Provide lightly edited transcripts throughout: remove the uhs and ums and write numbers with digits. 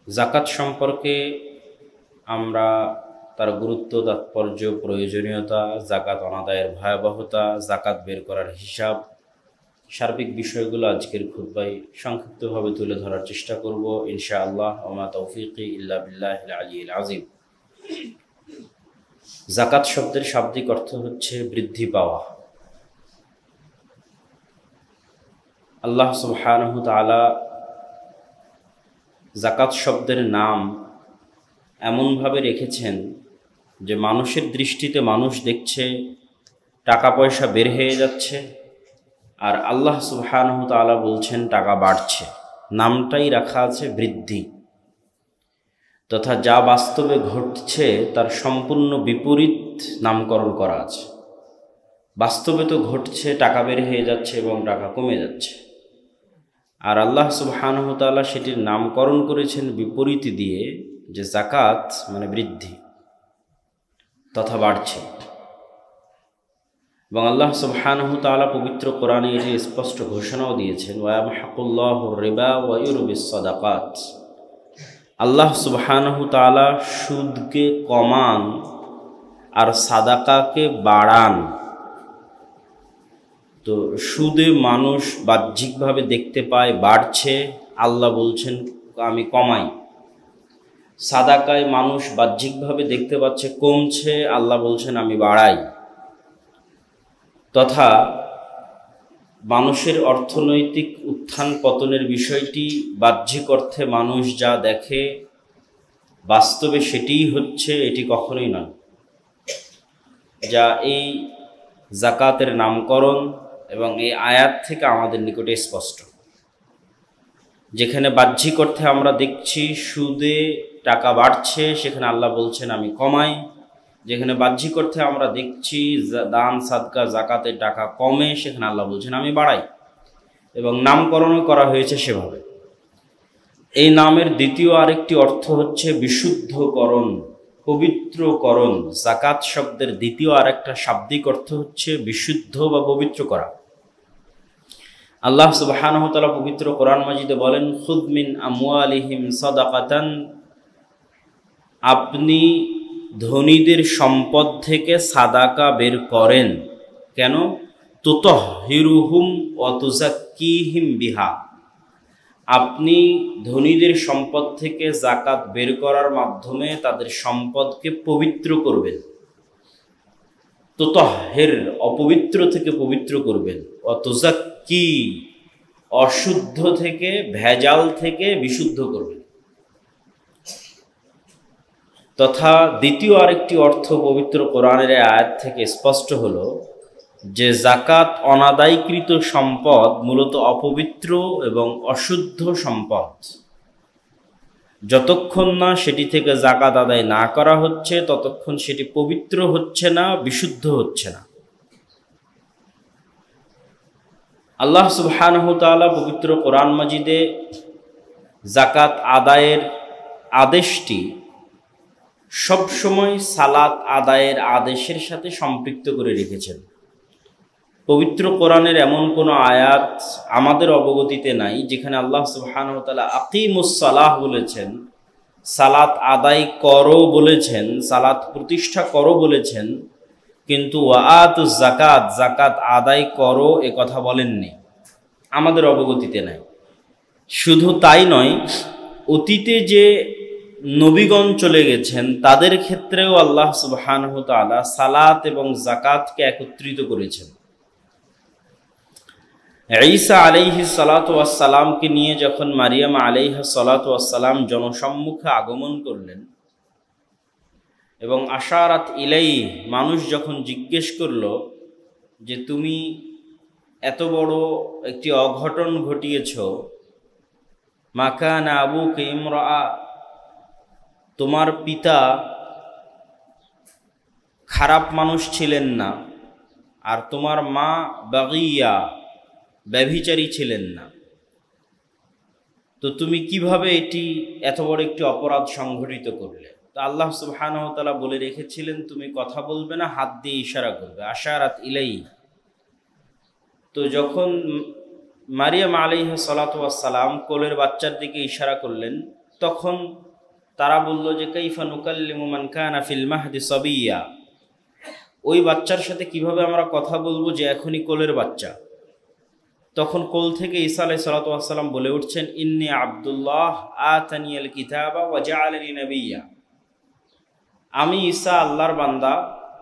জাকাত সম্পর্কে আমরা তার গুরুত্ব, তাৎপর্য, প্রয়োজনীয়তা, জাকাত অনাদায়ের ভয়াবহতা, জাকাত বের করার হিসাব, সার্বিক বিষয়গুলো আজকের খুতবায় সংক্ষিপ্তভাবে তুলে ধরার চেষ্টা করব ইনশাআল্লাহ। ওমা তৌফিকি ইল্লা বিল্লাহিল আলিয়্যিল আযীম। জাকাত শব্দের শাব্দিক অর্থ হচ্ছে বৃদ্ধি পাওয়া। আল্লাহ সুবহানাহু তাআলা জাকাত শব্দের নাম এমনভাবে রেখেছেন যে মানুষের দৃষ্টিতে মানুষ দেখছে টাকা পয়সা বের হয়ে যাচ্ছে, আর আল্লাহ সুবহানাহু তাআলা বলছেন টাকা বাড়ছে। নামটাই রাখা আছে বৃদ্ধি, তথা যা বাস্তবে ঘটছে তার সম্পূর্ণ বিপরীত নামকরণ করা আছে। বাস্তবে তো ঘটছে টাকা বের হয়ে যাচ্ছে এবং টাকা কমে যাচ্ছে, আর আল্লাহ সুবহানাহু তাআলা সেটির নামকরণ করেছেন বিপরীত দিয়ে, যে জাকাত মানে বৃদ্ধি তথা বাড়ছে। এবং আল্লাহ সুবহানাহু তাআলা পবিত্র কোরআনে এটি স্পষ্ট ঘোষণাও দিয়েছেন, ওয়া ইয়ামহাকুল্লাহুর রিবা ওয়া ইউরবিস সাদাকাত। আল্লাহ সুবহানাহু তাআলা সুদকে কমান আর সাদাকাকে বাড়ান। তো সুদে মানুষ বাহ্যিকভাবে দেখতে পায় বাড়ছে, আল্লাহ বলছেন আমি কমাই। সাদাকায় মানুষ বাহ্যিকভাবে দেখতে পাচ্ছে কমছে, আল্লাহ বলছেন আমি বাড়াই। তথা মানুষের অর্থনৈতিক উত্থান পতনের বিষয়টি বাহ্যিক অর্থে মানুষ যা দেখে বাস্তবে সেটিই হচ্ছে, এটি কখনোই নয়। যা এই জাকাতের নামকরণ এবং এই আয়াত থেকে আমাদের নিকটে স্পষ্ট। যেখানে বাহ্যিক অর্থে আমরা দেখছি সুদে টাকা বাড়ছে, সেখানে আল্লাহ বলছেন আমি কমাই। যেখানে বাহ্যিক অর্থে আমরা দেখছি দান সাদকা জাকাতে টাকা কমে, সেখানে আল্লাহ বলছেন আমি বাড়াই। এবং নামকরণও করা হয়েছে সেভাবে। এই নামের দ্বিতীয় আরেকটি অর্থ হচ্ছে বিশুদ্ধকরণ, পবিত্রকরণ। জাকাত শব্দের দ্বিতীয় আরেকটা শাব্দিক অর্থ হচ্ছে বিশুদ্ধ বা পবিত্র করা। আল্লাহ সুবহানাহু তাআলা পবিত্র কোরআন মাজিদে বলেন, খুয মিন আমওয়ালিহিম সাদাকাতান, আপনি ধনীদের সম্পদ থেকে সাদাকা বের করেন। কেন? তুতাহহিরুহুম ওয়া তুযাক্কিহিম বিহা, আপনি ধনীদের সম্পদ থেকে জাকাত বের করার মাধ্যমে তাদের সম্পদকে পবিত্র করবেন। তুতাহহির, অপবিত্র থেকে পবিত্র করবেন। ওয়া তুযাক্কি, অশুদ্ধ থেকে ভেজাল থেকে বিশুদ্ধ করবেন। তথা দ্বিতীয় আরেকটি অর্থ পবিত্র কোরআনের আয়াত থেকে স্পষ্ট হলো যে জাকাত অনাদায়কৃত সম্পদ মূলত অপবিত্র এবং অশুদ্ধ সম্পদ। যতক্ষণ না সেটি থেকে জাকাত আদায় না করা হচ্ছে ততক্ষণ সেটি পবিত্র হচ্ছে না, বিশুদ্ধ হচ্ছে না। আল্লাহ সুবহানাহু তাআলা পবিত্র কোরআন মাজিদে জাকাত আদায়ের আদেশটি সবসময় সালাত আদায়ের আদেশের সাথে সম্পৃক্ত করে রেখেছেন। পবিত্র কোরআনের এমন কোনো আয়াত আমাদের অবগতিতে নাই যেখানে আল্লাহ সুবহানাহু ওয়া তাআলা আকিমুস সালাহ বলেছেন, সালাত আদায় করো বলেছেন, সালাত প্রতিষ্ঠা করো বলেছেন, কিন্তু ওয়াআতুজ যাকাত, যাকাত আদায় করো এ কথা বলেননি, আমাদের অবগতিতে নাই। শুধু তাই নয়, অতীতে যে নবীগণ চলে গেছেন তাদের ক্ষেত্রেও আল্লাহ সুবহানাহু ওয়া তাআলা সালাত এবং যাকাতকে একত্রিত করেছেন। ঈসা আলাইহিস সালাতু ওয়াস সালামকে নিয়ে যখন মারিয়াম আলাইহিস সালাতু ওয়াস সালাম জনসম্মুখে আগমন করলেন এবং আশারাত ইলাইহি, মানুষ যখন জিজ্ঞেস করল যে তুমি এত বড় একটি অঘটন ঘটিয়েছ, মা কানা আবুকা ইমরাআ, তোমার পিতা খারাপ মানুষ ছিলেন না, আর তোমার মা বাগিয়া, ব্যভিচারী ছিলেন না, তো তুমি কিভাবে এত বড় একটি অপরাধ সংঘটিত করলে? তো আল্লাহ সুবহানাহু ওয়া তাআলা বলে রেখেছিলেন তুমি কথা বলবে না, হাত দিয়ে ইশারা করবে, আশারাত ইলাইহি। তো যখন মারিয়াম আলাইহিস সালাতু ওয়াস সালাম কোলের বাচ্চার দিকে ইশারা করলেন, তখন তারা বলল যে কাইফা নুকাল্লিমু মান কানা ফিল মাহদি সাবিয়্যা, ওই বাচ্চার সাথে কিভাবে আমরা কথা বলবো যে এখনই কোলের বাচ্চা। তখন কোল থেকে ঈসা আলাইহিস সালাতু ওয়াস সালাম বলে উঠছেন, ইন্নী আব্দুল্লাহ আতানিয়াল কিতাবা ওয়া জাআলানি নাবিয়্যা, আমি ঈসা আল্লাহর বান্দা,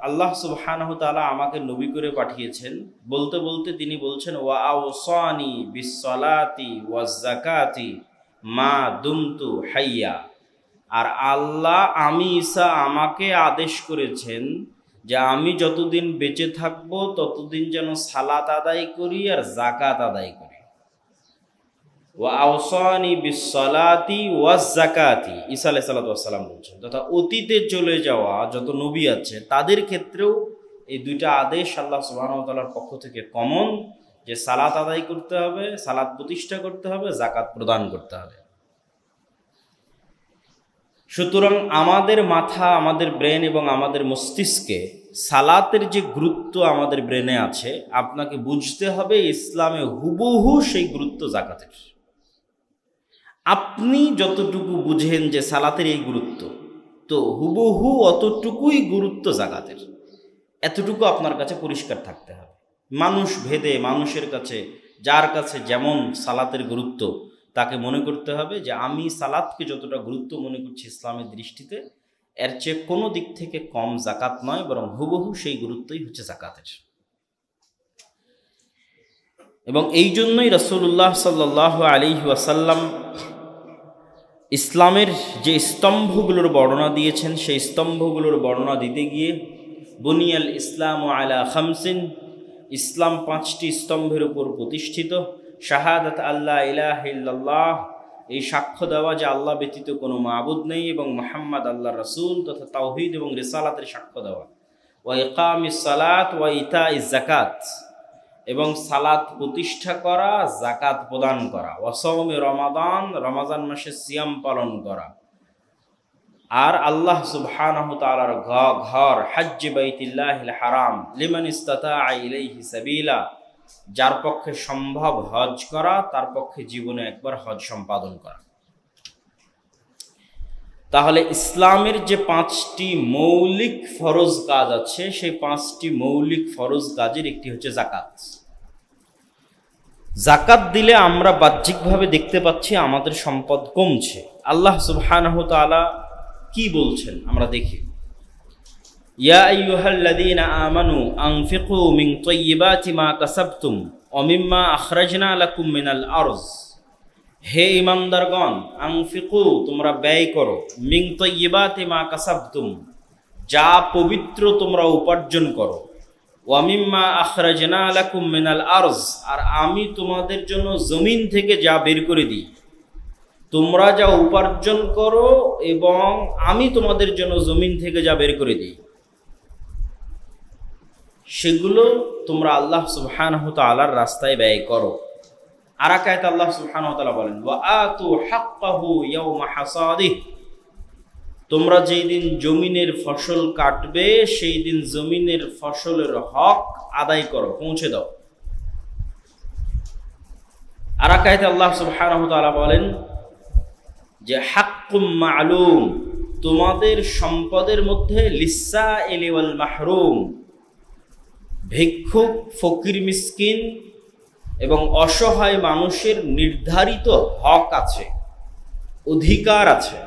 আল্লাহ সুবহানাহু ওয়া তাআলা আমাকে নবী করে পাঠিয়েছেন। বলতে বলতে তিনি বলছেন, ওয়া আওসানি বিসসালাতি ওয়াজ যাকাতি মা দুমতু হাইয়া, আর আল্লাহ আমি ঈসা আমাকে আদেশ করেছেন যে আমি যতদিন বেঁচে থাকব ততদিন যেন সালাত আদায় করি আর যাকাত আদায় করি। ওয়া আওসানি বিসসালাতি ওয়াজ যাকাতি, ঈসা আলাইহিস সালাতু ওয়াস সালাম বলছেন, তথা অতীতে চলে যাওয়া যত নবী আছে তাদের ক্ষেত্রেও এই দুইটা আদেশ আল্লাহ সুবহানাহু ওয়া তাআলার পক্ষ থেকে কমন, যে সালাত আদায় করতে হবে, সালাত প্রতিষ্ঠা করতে হবে, যাকাত প্রদান করতে হবে। সুতরাং আমাদের মাথা, আমাদের ব্রেন এবং আমাদের মস্তিষ্কে সালাতের যে গুরুত্ব আমাদের ব্রেনে আছে, আপনাকে বুঝতে হবে ইসলামে হুবহু সেই গুরুত্ব যাকাতের। আপনি যতটুকু বুঝেন যে সালাতের এই গুরুত্ব, তো হুবহু অতটুকুই গুরুত্ব যাকাতের। এতটুকু আপনার কাছে পরিষ্কার থাকতে হবে। মানুষ ভেদে, মানুষের কাছে যার কাছে যেমন সালাতের গুরুত্ব, তাকে মনে করতে হবে যে আমি সালাতকে যতটা গুরুত্ব মনে করছি ইসলামের দৃষ্টিতে, এর চেয়ে কোনো দিক থেকে কম যাকাত নয়, বরং হুবহু সেই গুরুত্বই হচ্ছে যাকাতের। এবং এই জন্যই রাসূলুল্লাহ সাল্লাল্লাহু আলাইহি ওয়াসাল্লাম ইসলামের যে স্তম্ভগুলোর বর্ণনা দিয়েছেন, সেই স্তম্ভগুলোর বর্ণনা দিতে গিয়ে বুনিয়াল ইসলামু আলা খামসিন, ইসলাম 5টি স্তম্ভের উপর প্রতিষ্ঠিত। শাহাদাত আল্লাহ ইলাহা ইল্লাল্লাহ, এই সাক্ষ্য দেওয়া যে আল্লাহ ব্যতীত কোনো মাবুদ নেই এবং মুহাম্মদ আল্লাহর রাসূল, তথা তাওহীদ এবং রিসালাতের সাক্ষ্য দেওয়া। ওয়া ইকামিস সালাত ওয়া ইতাইজ যাকাত, এবং সালাত প্রতিষ্ঠা করা, যাকাত প্রদান করা। ওয়া সাওমে রমাদান, রমজান মাসে সিয়াম পালন করা। আর আল্লাহ সুবহানাহু ওয়া তাআলার ঘর হজ্জে বাইতুল্লাহিল হারাম লিমান ইসতাতাআ ইলাইহি সাবিলা, যার পক্ষে সম্ভব হজ করা, তার পক্ষে জীবনে একবার হজ সম্পাদন করা। তাহলে ইসলামের যে 5টি মৌলিক ফরজ কাজ আছে, সেই 5টি মৌলিক ফরজ কাজের একটি হচ্ছে যাকাত। যাকাত দিলে আমরা বাহ্যিকভাবে দেখতে পাচ্ছি আমাদের সম্পদ কমছে। আল্লাহ সুবহানাহু ওয়া তাআলা কি বলছেন আমরা দেখি, ইয়া আইয়ুহাল্লাযীনা আমানু আনফিকু মিন তাইয়্যিবাতি মা কাসাবতুম ওয়া মিম্মা আখরাজনা লাকুম মিনাল আরজ, হে ঈমানদারগণ, আনফিকু, তোমরা ব্যয় করো, মিন তাইয়্যিবাতি মা কাসাবতুম, যা পবিত্র তোমরা উপার্জন করো, ওয়া মিম্মা আখরাজনা লাকুম মিনাল আরজ, আর আমি তোমাদের জন্য জমিন থেকে যা বের করে দিই। তোমরা যা উপার্জন করো এবং আমি তোমাদের জন্য জমিন থেকে যা বের করে দিই, সেগুলো তোমরা আল্লাহ সুবহানাহু ওয়া তাআলার রাস্তায় ব্যয় করো। আর এক আয়াতে আল্লাহ সুবহানাহু ওয়া তাআলা বলেন, ওয়া আতু হাক্কাহু ইয়াওমা হাসাদিহি, তোমরা যেই দিন জমিনের ফসল কাটবে সেই দিন জমিনের ফসলের হক আদায় করো, পৌঁছে দাও। আর এক আয়াতে আল্লাহ সুবহানাহু ওয়া তাআলা বলেন যে হাক্কুম মা'লুম, তোমাদের সম্পদের মধ্যে লিসসাইলি ওয়াল মাহরুম, ভিক্ষুক, ফকির, মিসকিন এবং অসহায় মানুষের নির্ধারিত হক আছে, অধিকার আছে।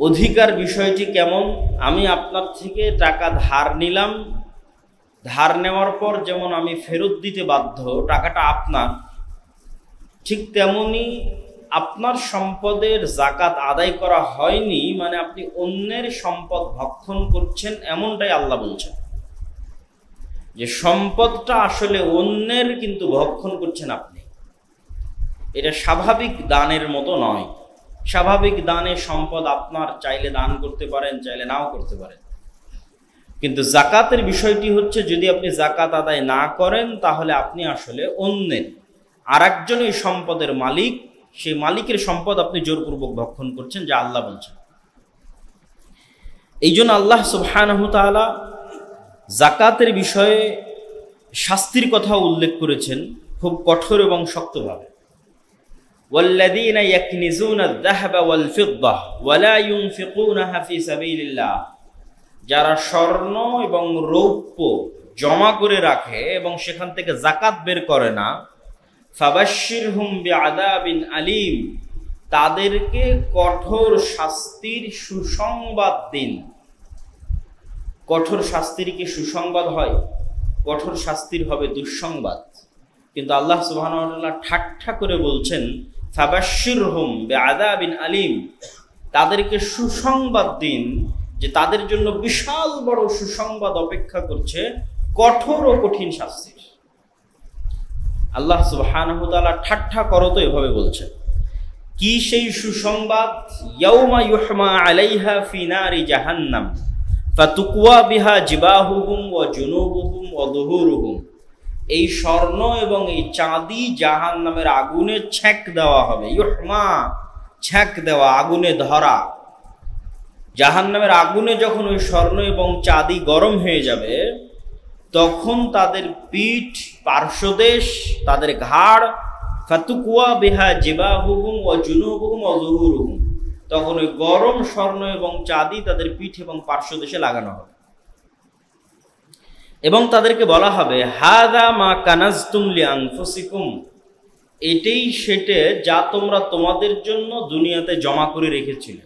অধিকার বিষয়টি কেমন? আমি আপনার থেকে টাকা ধার নিলাম, ধার নেওয়ার পর যেমন আমি ফেরত দিতে বাধ্য, টাকাটা আপনার, ঠিক তেমনি আপনার সম্পদের যাকাত আদায় করা হয়নি মানে আপনি অন্যের সম্পদ ভক্ষণ করছেন, এমনটাই আল্লাহ বলছেন। যে সম্পদটা আসলে অন্যের, কিন্তু ভক্ষণ করছেন আপনি। এটা স্বাভাবিক দানের মতো নয়। স্বাভাবিক দানে সম্পদ আপনার, চাইলে দান করতে পারেন, চাইলে নাও করতে পারেন। কিন্তু যাকাতের বিষয়টি হচ্ছে, যদি আপনি যাকাত আদায় না করেন তাহলে আপনি আসলে অন্যের, আর একজন এই সম্পদের মালিক, সেই মালিকের সম্পদ আপনি জোরপূর্বক ভক্ষণ করছেন, যা আল্লাহ বলছেন। এই জন্য আল্লাহ সুবহানাহু ওয়া তাআলা যাকাতের বিষয়ে শাস্তির কথা উল্লেখ করেছেন খুব কঠোর এবং শক্তভাবে। ওয়াল্লাযীনা ইয়াকনিজুনা আয-যাহাবা ওয়াল ফিদ্দা ওয়া লা ইউনফিকুনাহা ফি সাবিলিল্লাহ, যারা স্বর্ণ এবং রৌপ্য জমা করে রাখে এবং সেখান থেকে যাকাত বের করে না, ফাবাশশিরহুম বিআযাবিন আলীম, তাদেরকে কঠোর শাস্তির সুসংবাদ দিন। কঠোর শাস্তির কি সুসংবাদ হয়? কঠোর শাস্তির হবে দুঃসংবাদ। কিন্তু আল্লাহ সুবহানাহু ওয়া তাআলা ঠাট্টা করে বলছেন ফাবাশশিরহুম বিআযাবিন আলীম, তাদেরকে সুসংবাদ দিন যে তাদের জন্য বিশাল বড় সুসংবাদ অপেক্ষা করছে, কঠোর ও কঠিন শাস্তির। আল্লাহ সুবহানাহু ওয়া তাআলা ঠাট্টা করো তো এভাবে বলছেন। কি সেই সুসংবাদ? ইয়াউমা ইউহমা আলাইহা ফি নারি জাহান্নাম ফাতুকওয়া বিহা জিবাহুহুম ওয়া জুনুবুহুম ওয়া যুহুরুহুম, এই স্বর্ণ এবং এই চাঁদি জাহান্নামের আগুনে ছ্যাঁক দেওয়া হবে। ইউহমা, ছ্যাঁক দেওয়া, আগুনে ধরা। জাহান্নামের আগুনে যখন ওই স্বর্ণ এবং চাঁদি গরম হয়ে যাবে, তখন তাদের পিঠ, পার্শ্বদেশ, তাদের ঘাড়, ফাতুকওয়া বিহা জিবাহুহুম ওয়া জুনুবুহুম ওয়া যুহুরুহুম, তখন ওই গরম স্বর্ণ এবং চাঁদি তাদের পিঠ এবং পার্শ্বদেশে লাগানো হবে এবং তাদেরকে বলা হবে হাযা মা কানাজতুম লিআনফুসিকুম, এটাই সেটা যা তোমরা তোমাদের জন্য দুনিয়াতে জমা করে রেখেছিলে।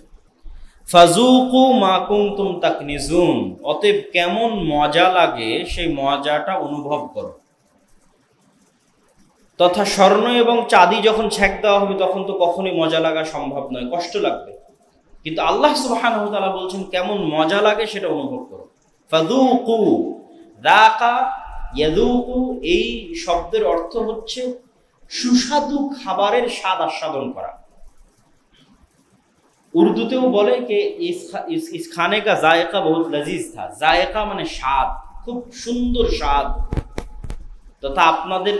ফাযুকু মা কুনতুম তাকনিজুন, অতএব কেমন মজা লাগে সেই মজাটা অনুভব করো। তথা স্বর্ণ এবং চাঁদি যখন ছ্যাঁক দেওয়া হবে তখন তো কখনোই মজা লাগা সম্ভব নয়, কষ্ট লাগবে। কিন্তু আল্লাহ সুবহানাহু ওয়া তাআলা বলছেন কেমন মজা লাগে সেটা অনুভব করো। ফাযুকু, যাকা ইয়াযুকু, এই শব্দের অর্থ হচ্ছে সুস্বাদু খাবারের স্বাদ আস্বাদন করা। উর্দুতেও বলে যে ইস খানে কা জায়কা বহুত লজিজ থা। জায়কা মানে স্বাদ, খুব সুন্দর স্বাদ। তথা আপনাদের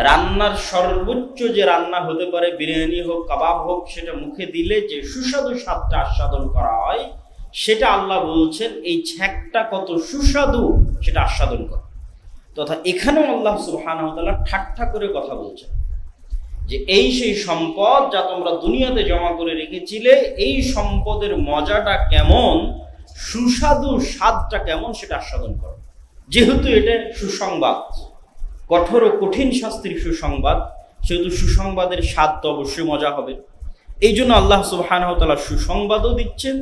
রান্নার সর্বোচ্চ যে রান্না হতে পারে, বিরিয়ানি হোক, কাবাব হোক, সেটা মুখে দিলে যে সুস্বাদু স্বাদটা আস্বাদন করা হয়, সেটা আল্লাহ বলছেন এই ছ্যাঁকটা কত সুস্বাদু সেটা আস্বাদন করা। তথা এখানেও আল্লাহ সুবহানাহু ওয়া তাআলা ঠাট্টা করে কথা বলছেন যে এই সেই সম্পদ যা তোমরা দুনিয়াতে জমা করে রেখেছিলে, এই সম্পদের মজাটা কেমন, সুস্বাদু স্বাদটা কেমন সেটা আস্বাদন করো। যেহেতু এটা সুসংবাদ, কঠোর ও কঠিন শাস্তির সুসংবাদ, সেহেতু সুসংবাদের স্বাদ তো অবশ্যই মজা হবে। এই জন্য আল্লাহ সুবহানাহু ওয়া তাআলা সুসংবাদও দিচ্ছেন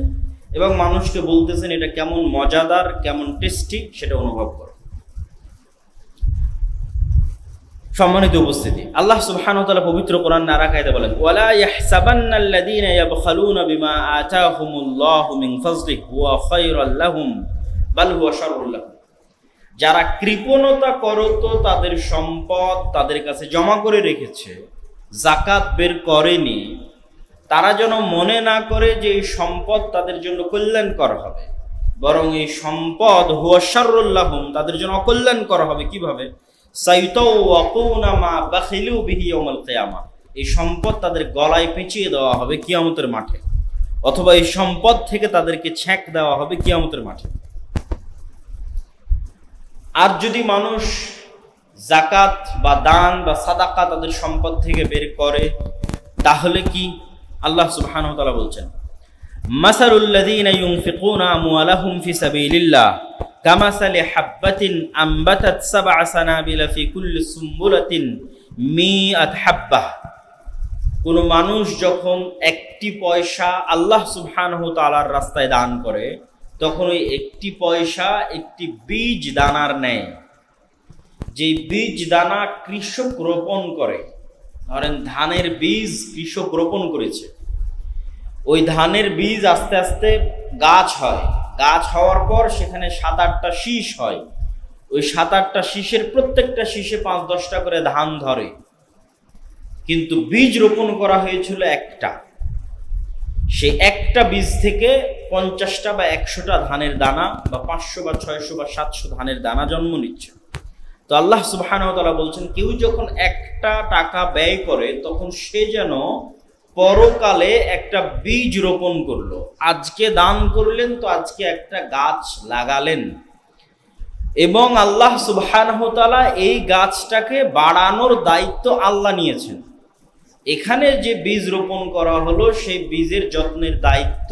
এবং মানুষকে বলতেছেন এটা কেমন মজাদার, কেমন টেস্টি সেটা অনুভব করো। সম্মানিত উপস্থিতি, আল্লাহ সুবহানাহু ওয়া তাআলা পবিত্র কোরআন নারাকায়তে বলেন ওয়ালা ইয়াহসাবান্নাল্লাযীনা ইয়াবখালুনা বিমা আতাহুমুল্লাহু মিন ফাজলিহি হুয়া খায়রুল লাহুম বাল হুয়া শাররুল লাহুম, যারা কৃপণতা করত তাদের সম্পদ তাদের কাছে জমা করে রেখেছে, যাকাত বের করেনি, তারা যেন মনে না করে যে এই সম্পদ তাদের জন্য কল্যাণকর হবে, বরং এই সম্পদ হুয়া শাররুল লাহুম, তাদের জন্য অকল্যাণকর হবে। কিভাবে? সাইতাওয়াকুনা মা বাখিলু বিহি ইয়াউমাল কিয়ামা, এই সম্পদ তাদের গলায় পেঁচিয়ে দেওয়া হবে কিয়ামতের মাঠে, অথবা এই সম্পদ থেকে তাদেরকে ছ্যাঁক দেওয়া হবে কিয়ামতের মাঠে। আর যদি মানুষ যাকাত বা দান বা সাদাকা তাদের সম্পদ থেকে বের করে, তাহলে কি? আল্লাহ সুবহানাহু ওয়া তাআলা বলছেন মাসালুল লাযীনা ইউনফিকুনা আমওয়ালাহুম ফি সাবিলিল্লাহ কামাসালি হাব্বাতিন আমবাতাত সাবআ সানাবিলা ফি কুল্লি সুম্বুলাতিন মিআত হাব্বাহ, কোন মানুষ যখন একটি পয়সা আল্লাহ সুবহানাহু ওয়া তাআলার রাস্তায় দান করে, তখন ওই একটি পয়সা একটি বীজ দানার নেয়। যে বীজ দানা কৃষক রোপণ করে, ধরেন ধানের বীজ কৃষক রোপণ করেছে, ওই ধানের বীজ আস্তে আস্তে গাছ হয়, গাছ হওয়ার পর সেখানে 7-8টা শীষ হয়, ওই 7-8টা শীষের প্রত্যেকটা শীষে 5-10টা করে ধান ধরে, কিন্তু বীজ রোপণ করা হয়েছিল একটা। সেই একটা বীজ থেকে 50টা বা 100টা ধানের দানা বা 500 বা 600 বা 700 ধানের দানা জন্ম নিচ্ছে। তো আল্লাহ সুবহানাহু ওয়া তাআলা বলছেন কেউ যখন একটা টাকা ব্যয় করে, তখন সে যেন পরকালে একটা বীজ রোপণ করলো। আজকে দান করলেন তো আজকে একটা গাছ লাগালেন, এবং আল্লাহ সুবহানাহু ওয়া তাআলা এই গাছটাকে বাড়ানোর দায়িত্ব আল্লাহ নিয়েছেন। এখানে যে বীজ রোপণ করা হলো সেই বীজের যত্নের দায়িত্ব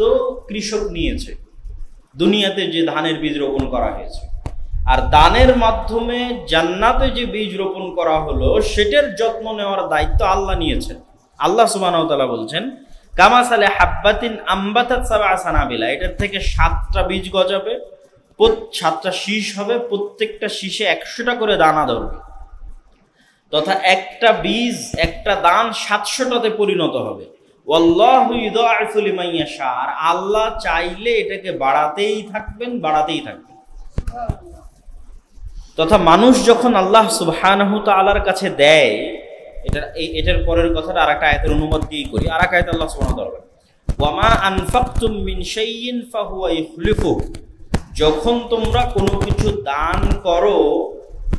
কৃষক নিয়েছে, দুনিয়াতে যে ধানের বীজ রোপণ করা হয়েছে। আর দানের মাধ্যমে জান্নাতে যে বীজ রোপণ করা হলো সেটার যত্ন নেওয়ার দায়িত্ব আল্লাহ নিয়েছেন। আল্লাহ সুবহানাহু ওয়া তাআলা বলছেন, কামাসালে হাব্বাতিন আম্বাতাত সাবআ সানাবিলা, এটার থেকে 7টা বীজ গজাবে, 7টা শীষ হবে, প্রত্যেকটা শীষে 100টা করে দানা ধরবে, তথা একটা বীজ একটা দান 700টাতে পরিণত হবে। ওয়াল্লাহু ইউদাইফু লিমান ইয়াশা, আর আল্লাহ চাইলে এটাকে বাড়াতেই থাকবেন। তথা মানুষ যখন আল্লাহ সুবহানাহু তাআলার কাছে দেয়, এটার পরের কথাটা আরেকটা আয়াতের অনুবাদ দিয়েই করি। আরেকটা আয়াত আল্লাহ সুবহানাহু ওয়া তাআলা বলেন, ওয়ামা আনফাকতুম মিন শাইইন ফাহুয়া ইখলিফুহু, যখন তোমরা কোনো কিছু দান করো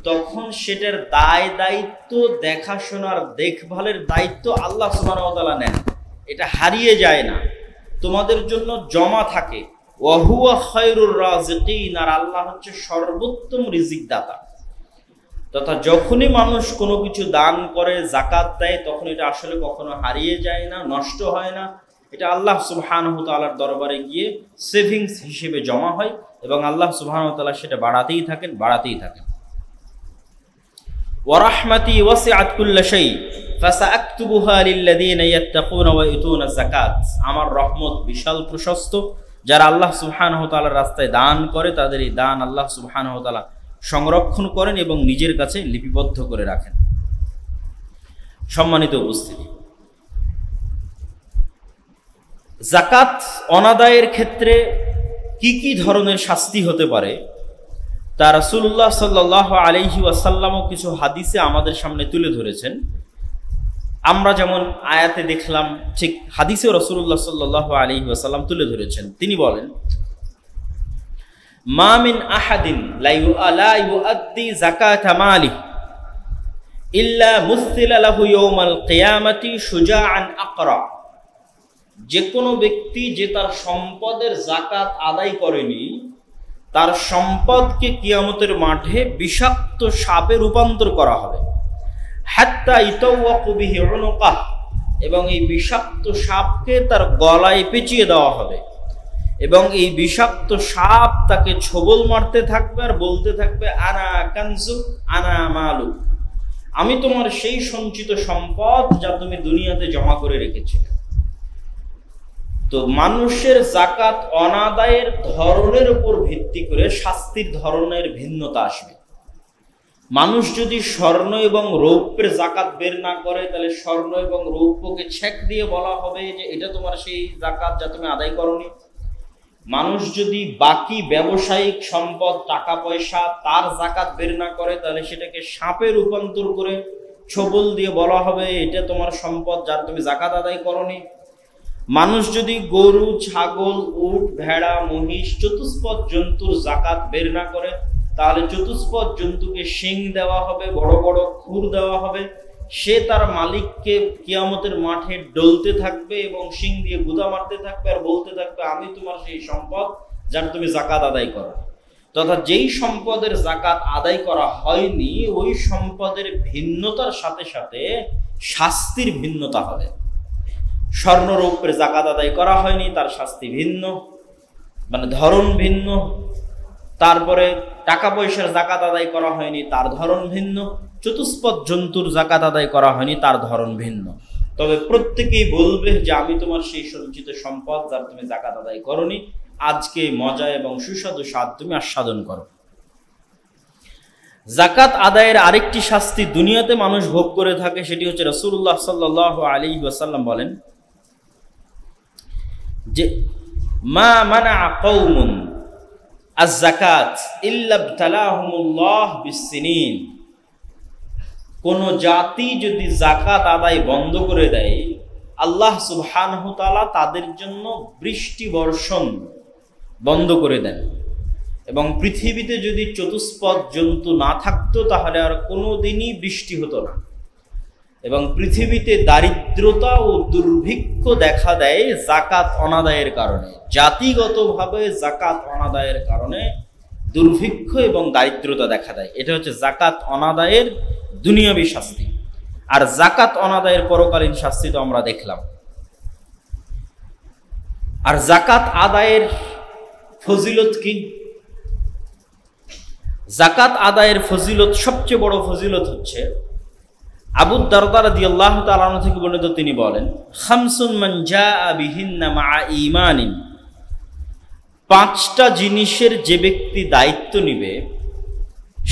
তখন সেটার দায় দায়িত্ব, দেখাশোনার দেখভালের দায়িত্ব আল্লাহ সুবহানাহু ওয়া তাআলা নেন। এটা হারিয়ে যায় না, তোমাদের জন্য জমা থাকে। ওয়া হুয়া খায়রুর রাযিকিন, আর আল্লাহ হচ্ছে সর্বোত্তম রিজিক দাতা। তথা যখনই মানুষ কোনো কিছু দান করে, যাকাত দেয়, তখন এটা আসলে কখনো হারিয়ে যায় না, নষ্ট হয় না। এটা আল্লাহ সুবহানাহু ওয়া তাআলার দরবারে গিয়ে সেভিংস হিসেবে জমা হয় এবং আল্লাহ সুবহানাহু ওয়া তাআলা সেটা বাড়াতেই থাকেন। ওয়া রাহমাতি ওয়াসিআত কুল্লা শাই ফাসাআকতুবুহা লিল্লাযীনা ইয়াত্তাকুনা ওয়া ইউতুনা যাকাত, আমার রহমত বিশাল প্রশস্ত, যারা আল্লাহ সুবহানাহু ওয়া তাআলার রাস্তায় দান করে তাদের এই দান আল্লাহ সুবহানাহু ওয়া তাআলা সংরক্ষণ করেন এবং নিজের কাছে লিপিবদ্ধ করে রাখেন। সম্মানিত উপস্থিতি, যাকাত অনাদায়ের ক্ষেত্রে কি কি ধরনের শাস্তি হতে পারে তা রাসূলুল্লাহ সাল্লাল্লাহু আলাইহি ওয়াসাল্লামও কিছু হাদিসে আমাদের সামনে তুলে ধরেছেন। আমরা যেমন আয়াতে দেখলাম, ঠিক হাদিসেও রাসূলুল্লাহ সাল্লাল্লাহু আলাইহি ওয়াসাল্লাম তুলে ধরেছেন। তিনি বলেন, মা মিন আহাদিন লা ইউআদ্দি যাকাতা মালিহি ইল্লা মুসিলা লাহু ইয়াউমাল কিয়ামাতি শুজাআন আকরা, যে কোনো ব্যক্তি যে তার সম্পদের যাকাত আদায় করেনি, তার সম্পদকে কিয়ামতের মাঠে বিষাক্ত সাপে রূপান্তর করা হবে। হাত্তা ইতাওয়াকু বিহি উনুকাহ, এবং এই বিষাক্ত সাপকে তার গলায় পেঁচিয়ে দেওয়া হবে এবং এই বিষাক্ত সাপ তাকে ছোবল মারতে থাকবে আর বলতে থাকবে, আনা কানজুক আনা মালুক, আমি তোমার সেই সঞ্চিত সম্পদ যা তুমি দুনিয়াতে জমা করে রেখেছিলে। তো মানুষের যাকাত অনাদায়ের ধরনের উপর ভিত্তি করে শাস্তির ধরনের ভিন্নতা আসবে। মানুষ যদি স্বর্ণ এবং রৌপ্যের যাকাত বের না করে, তাহলে স্বর্ণ এবং রৌপ্যকে ছেক দিয়ে বলা হবে যে এটা তোমার সেই যাকাত যা তুমি আদায় করনি। মানুষ যদি বাকি ব্যবসায়িক সম্পদ, টাকা পয়সা, তার যাকাত বের না করে, তাহলে সেটাকে সাপে রূপান্তর করে ছোবল দিয়ে বলা হবে এটা তোমার সম্পদ যার তুমি যাকাত আদায় করনি। মানুষ যদি গরু, ছাগল, উট, ভেড়া, মহিষ, চতুষ্পদ জন্তুর যাকাত বের না করে, তাহলে চতুষ্পদ জন্তুকে শিং দেওয়া হবে, বড় বড় খুর দেওয়া হবে, সে তার মালিককে কিয়ামতের মাঠে ডলতে থাকবে এবং শিং দিয়ে গুদা মারতে থাকবে আর বলতে থাকবে, আমি তোমার সেই সম্পদ যার তুমি যাকাত আদায় করো। তথা যেই সম্পদের যাকাত আদায় করা হয়নি, ওই সম্পদের ভিন্নতার সাথে সাথে শাস্তির ভিন্নতা হবে। স্বর্ণ রৌপ্যের যাকাত আদায় করা হয়নি, তার শাস্তি ভিন্ন, মানে ধরন ভিন্ন। তারপরে টাকা পয়সার যাকাত আদায় করা হয়নি, তার ধরন ভিন্ন। চতুষ্পদ জন্তুর যাকাত আদায় করা হয়নি, তার ধরন ভিন্ন। তবে প্রত্যেকেই বলবে যে আমি তোমার সেই সঞ্চিত সম্পদ যার তুমি যাকাত আদায় করনি, আজকে মজা এবং সুস্বাদু স্বাদ তুমি আস্বাদন করো। যাকাত আদায়ের আরেকটি শাস্তি দুনিয়াতে মানুষ ভোগ করে থাকে, সেটি হচ্ছে রাসূলুল্লাহ সাল্লাল্লাহু আলাইহি ওয়াসাল্লাম বলেন যে মা মানা কওমুন আয-যাকাত ইল্লা ইবতালাহুমুল্লাহ বিস-সিনিন, কোন জাতি যদি যাকাত আদায় বন্ধ করে দেয়, আল্লাহ সুবহানাহু ওয়া তাআলা তাদের জন্য বৃষ্টি বর্ষণ বন্ধ করে দেন। এবং পৃথিবীতে যদি চতুষ্পদ জন্তু না থাকতো তাহলে আর কোনোদিনই বৃষ্টি হতো না। এবং পৃথিবীতে দারিদ্রতা ও দুর্ভিক্ষ দেখা দেয় যাকাত অনাদায়ের কারণে। জাতিগতভাবে যাকাত অনাদায়ের কারণে দুর্ভিক্ষ এবং দারিদ্রতা দেখা দেয়। এটা হচ্ছে যাকাত অনাদায়ের দুনিয়াবী শাস্তি। আর জাকাত অনাদায়ের পরকালীন শাস্তি তো আমরা দেখলাম। আর জাকাত আদায়ের ফজিলত কি? জাকাত আদায়ের ফজিলত, সবচেয়ে বড় ফজিলত হচ্ছে, আবু দারদা রাদিয়াল্লাহু তাআলা আনহু থেকে বর্ণিত, তিনি বলেন, খামসুন মান জাআ বিহিন্না মা ঈমানিন, 5টা জিনিসের যে ব্যক্তি দায়িত্ব নিবে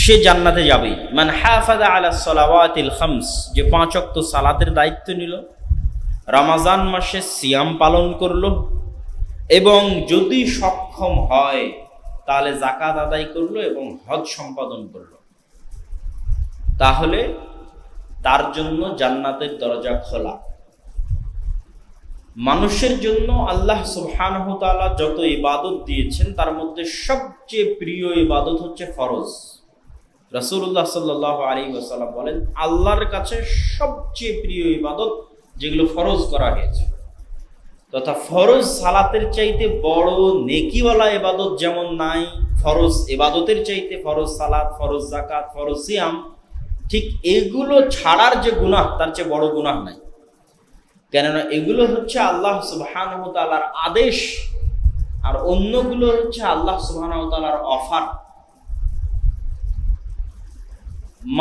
সে জান্নাতে যাবেই। মান হাফাযা আলা সালাওয়াতিল খামস, যে 5 ওয়াক্ত সালাতের দায়িত্ব নিল, রমজান মাসে সিয়াম পালন করলো, এবং যদি সক্ষম হয় তাহলে যাকাত আদায় করলো এবং হজ সম্পাদন করলো, তাহলে তার জন্য জান্নাতের দরজা খোলা। মানুষের জন্য আল্লাহ সুবহানাহু ওয়া তাআলা যত ইবাদত দিয়েছেন তার মধ্যে সবচেয়ে প্রিয় ইবাদত হচ্ছে ফরজ। রাসূলুল্লাহ সাল্লাল্লাহু আলাইহি ওয়াসাল্লাম বলেন, আল্লাহর কাছে সবচেয়ে প্রিয় ইবাদত যেগুলো ফরজ করা হয়েছে, তথা ফরজ সালাতের চাইতে বড় নেকিওয়ালা ইবাদত যেমন নাই, ফরজ ইবাদতের চাইতে ফরজ সালাত, ফরজ যাকাত, ফরজ সিয়াম, ঠিক এগুলো ছাড়ার যে গুনাহ তার চেয়ে বড় গুনাহ নাই। কেননা এগুলো হচ্ছে আল্লাহ সুবহানাহু ওয়া তাআলার আদেশ, আর অন্যগুলো হচ্ছে আল্লাহ সুবহানাহু ওয়া তাআলার অফার।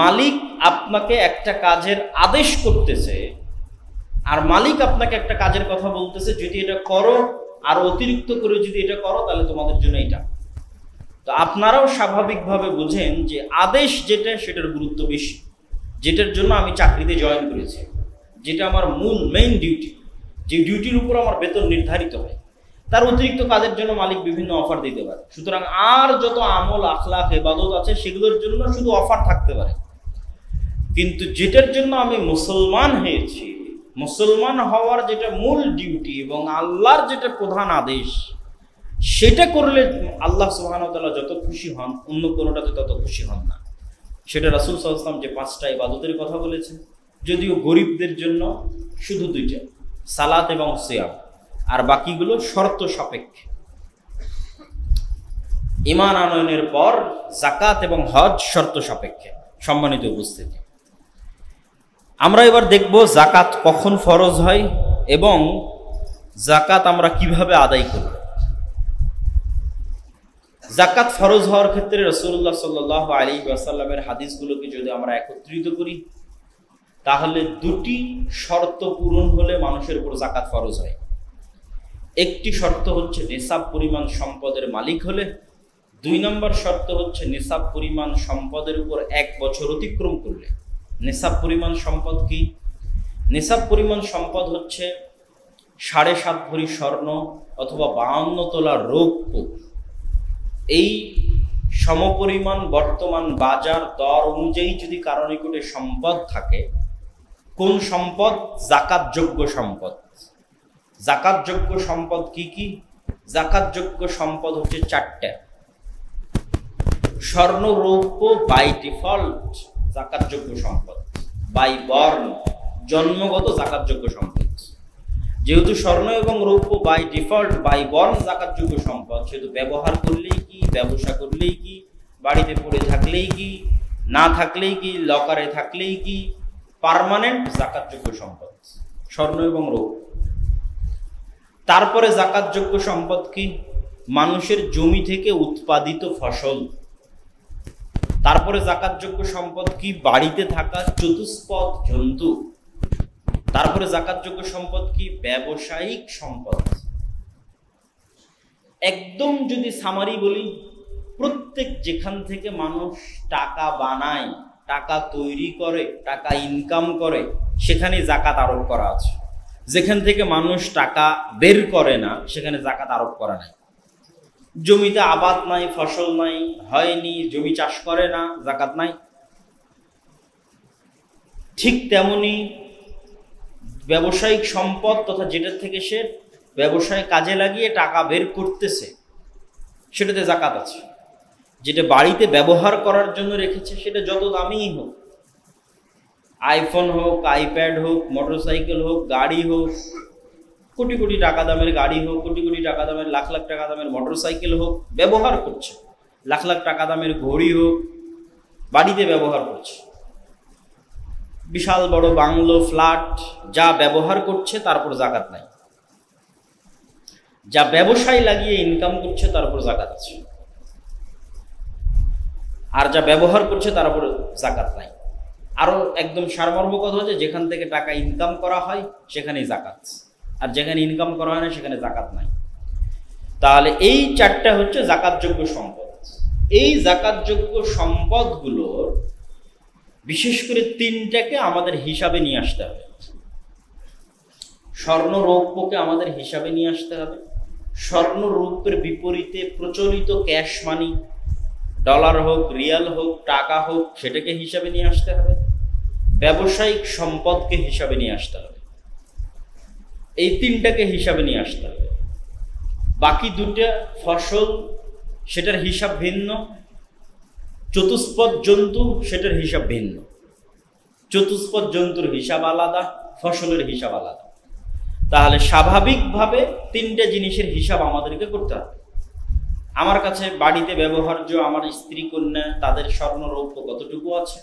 মালিক আপনাকে একটা কাজের আদেশ করতেছে, আর মালিক আপনাকে একটা কাজের কথা বলতেছে, যদি এটা করো, আর অতিরিক্ত করে যদি এটা করো তাহলে তোমাদের জন্য এটা। তো আপনারাও স্বাভাবিকভাবে বুঝেন যে আদেশ যেটা, সেটার গুরুত্ব বেশি। যেটার জন্য আমি চাকরিতে জয়েন করেছি, যেটা আমার মূল মেইন ডিউটি, যে ডিউটির উপর আমার বেতন নির্ধারিত হয়, তার অতিরিক্ত কাজের জন্য মালিক বিভিন্ন অফার দিতে পারে। সুতরাং আর যত আমল, আখলাক, ইবাদত আছে সেগুলোর জন্য শুধু অফার থাকতে পারে, কিন্তু যেটার জন্য আমি মুসলমান হয়েছি, মুসলমান হওয়ার যেটা মূল ডিউটি এবং আল্লাহর যেটা প্রধান আদেশ, সেটা করলে আল্লাহ সুবহানাহু ওয়া তাআলা যত খুশি হন, অন্য কোনোটাতে তত খুশি হন না। সেটা রাসূল সাল্লাল্লাহু আলাইহি ওয়াসাল্লাম যে 5টা ইবাদতের কথা বলেছেন, যদিও গরিবদের জন্য শুধু 2টা, সালাত এবং সিয়াম, আর বাকিগুলো শর্ত সাপেক্ষে। ঈমান আনয়নের পর যাকাত এবং হজ শর্ত সাপেক্ষে। সম্মানিত উপস্থিতি, আমরা এবার দেখব যাকাত কখন ফরজ হয় এবং যাকাত আমরা কিভাবে আদায় করব। যাকাত ফরজ হওয়ার ক্ষেত্রে রাসূলুল্লাহ সাল্লাল্লাহু আলাইহি ওয়াসাল্লামের হাদিসগুলোকে যদি আমরা একত্রিত করি, তাহলে 2টি শর্ত পূরণ হলে মানুষের উপর যাকাত ফরজ হয়। একটি শর্ত হচ্ছে নিসাব পরিমাণ সম্পদের মালিক হলে, 2 নম্বর শর্ত হচ্ছে নিসাব পরিমাণ সম্পদের উপর 1 বছর অতিক্রম করলে। নিসাব পরিমাণ সম্পদ কি? নিসাব পরিমাণ সম্পদ হচ্ছে 7.5 ভরি স্বর্ণ অথবা 52 তোলা রৌপ্য। এই সমপরিমাণ বর্তমান বাজার দর অনুযায়ী যদি কারো নিকটে সম্পদ থাকে, কোন সম্পদ? যাকাতযোগ্য সম্পদ। যাকাতযোগ্য সম্পদ কি কি? যাকাতযোগ্য সম্পদ হচ্ছে 4টা। স্বর্ণ রৌপ্য বাই ডিফল্ট যাকাতযোগ্য সম্পদ, বাই বর্ন জন্মগত যাকাতযোগ্য সম্পদ। যেহেতু স্বর্ণ এবং রৌপ্য বাই ডিফল্ট, বাই বর্ন যাকাতযোগ্য সম্পদ, সেহেতু ব্যবহার করলেই কি, ব্যবসা করলেই কি, বাড়িতে পড়ে থাকলেই কি, না থাকলেই কি, লকারে থাকলেই কি, পার্মানেন্ট যাকাতযোগ্য সম্পদ স্বর্ণ এবং রৌপ্য। তারপরে যাকাতযোগ্য সম্পদ কি? মানুষের জমি থেকে উৎপাদিত ফসল। তারপরে যাকাতযোগ্য সম্পদ কি? বাড়িতে থাকা চতুষ্পদ জন্তু। তারপরে যাকাতযোগ্য সম্পদ কি? ব্যবসায়িক সম্পদ। একদম যদি সামারি বলি, প্রত্যেক যেখান থেকে মানুষ টাকা বানায়, টাকা তৈরি করে, টাকা ইনকাম করে, সেখানে যাকাত আরোপ করা আছে। যেখান থেকে মানুষ টাকা বের করে না, সেখানে যাকাত আরোপ করা নাই। জমিতে আবাদ নাই, ফসল নাই, হয়নি, জমি চাষ করে না, যাকাত নাই। ঠিক তেমনি ব্যবসায়িক সম্পদ তথা যেটার থেকে সে ব্যবসায় কাজে লাগিয়ে টাকা বের করতেছে, সেটাতে যাকাত আছে। যেটা বাড়িতে ব্যবহার করার জন্য রেখেছে, সেটা যত দামিই হোক, আইফোন হোক, আইপ্যাড হোক, মোটরসাইকেল হোক, গাড়ি হোক, কোটি কোটি টাকা দামের গাড়ি হোক, কোটি কোটি টাকা দামের, লাখ লাখ টাকা দামের মোটরসাইকেল হোক, ব্যবহার করছে। লাখ লাখ টাকা দামের ঘড়ি হোক, বাড়িতে ব্যবহার করছে। বিশাল বড় বাংলো, ফ্ল্যাট যা ব্যবহার করছে তার উপর যাকাত নাই, যা ব্যবসায় লাগিয়ে ইনকাম করছে তার উপর যাকাত আছে, আর যা ব্যবহার করছে তার উপর যাকাত নাই। আরো একদম সারমর্ম কথা হচ্ছে, যেখান থেকে টাকা ইনকাম করা হয় সেখানেই যাকাত, আর যেখানে ইনকাম করা হয় না সেখানে যাকাত নাই। তাহলে এই চারটা হচ্ছে যাকাতযোগ্য সম্পদ। এই যাকাতযোগ্য সম্পদগুলোর বিশেষ করে তিনটাকে আমাদের হিসাবে নিয়ে আসতে হবে। স্বর্ণ রৌপ্যকে আমাদের হিসাবে নিয়ে আসতে হবে। স্বর্ণ রৌপ্যের বিপরীতে প্রচলিত ক্যাশ মানি, ডলার হোক, রিয়াল হোক, টাকা হোক, সেটাকে হিসাবে নিয়ে আসতে হবে। ব্যবসায়িক সম্পদকে হিসাবে নিয়ে আসতে হবে। এই তিনটাকে হিসাবে নিয়ে আসতে হবে। বাকি দুটা ফসল, সেটার হিসাব ভিন্ন। চতুষ্পদ জন্তু, সেটার হিসাব ভিন্ন। চতুষ্পদ জন্তুর হিসাব আলাদা, ফসলের হিসাব আলাদা। তাহলে স্বাভাবিকভাবে তিনটা জিনিসের হিসাব আমাদেরকে করতে হবে। আমার কাছে বাড়িতে ব্যবহার্য আমার স্ত্রী কন্যা তাদের স্বর্ণ রৌপ্য কতটুকু আছে,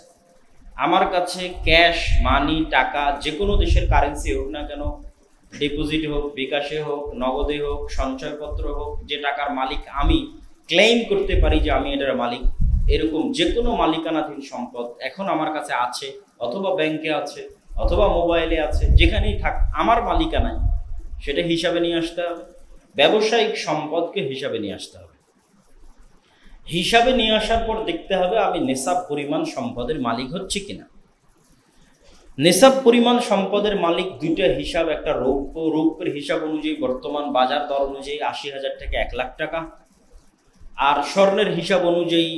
আমার কাছে ক্যাশ মানি, টাকা, যে কোনো দেশের কারেন্সি হোক না কেন, ডিপোজিট হোক, বিকাশে হোক, নগদে হোক, সঞ্চয়পত্র হোক, যে টাকার মালিক আমি ক্লেইম করতে পারি যে আমি এটার মালিক, এরকম যে কোনো মালিকানাধীন সম্পদ এখন আমার কাছে আছে, অথবা ব্যাংকে আছে, অথবা মোবাইলে আছে, যেখানেই থাক আমার মালিকানায়, সেটা হিসাবে নিয়ে আসতে হবে। ব্যবসায়িক সম্পদকে হিসাবে নিয়ে আসতে হবে। হিসাবে নিয়ে আসার পর দেখতে হবে আমি নেশাব পরিমাণ সম্পদের মালিক হচ্ছে কিনা। নেশাব পরিমাণ সম্পদের মালিক দুইটা হিসাব, একটা রৌপ্য, রৌপ্যের হিসাব অনুযায়ী বর্তমান বাজার দর অনুযায়ী ৮০,০০০ থেকে ১ লাখ টাকা, আর স্বর্ণের হিসাব অনুযায়ী